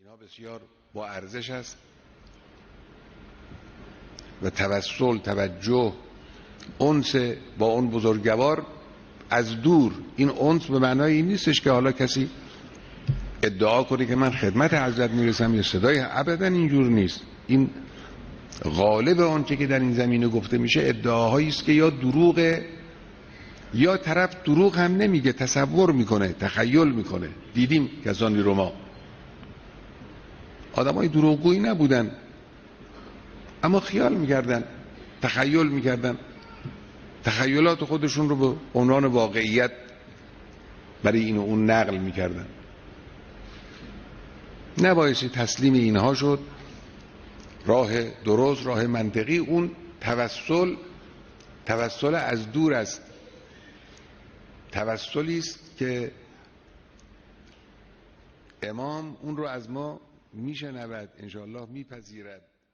اینا بسیار با ارزش است و توسل، توجه، انس با اون بزرگوار از دور. این انس به معنای این نیستش که حالا کسی ادعا کنه که من خدمت حضرت میرسم یا صدای، ابدا اینجور نیست. این غالب آنچه که در این زمینه گفته میشه ادعاهایی است که یا دروغه یا طرف دروغ هم نمیگه، تصور میکنه، تخیل میکنه. دیدیم کسانی رو ما آدمای دروغگویی نبودن اما خیال میکردن، تخیل میکردن، تخیلات خودشون رو به عنوان واقعیت برای این و اون نقل میکردن. نبایستی تسلیم اینها شد. راه درست، راه منطقی اون توسل از دور است. توسلی است که امام اون رو از ما میشنود، انشاءالله میپذیرد.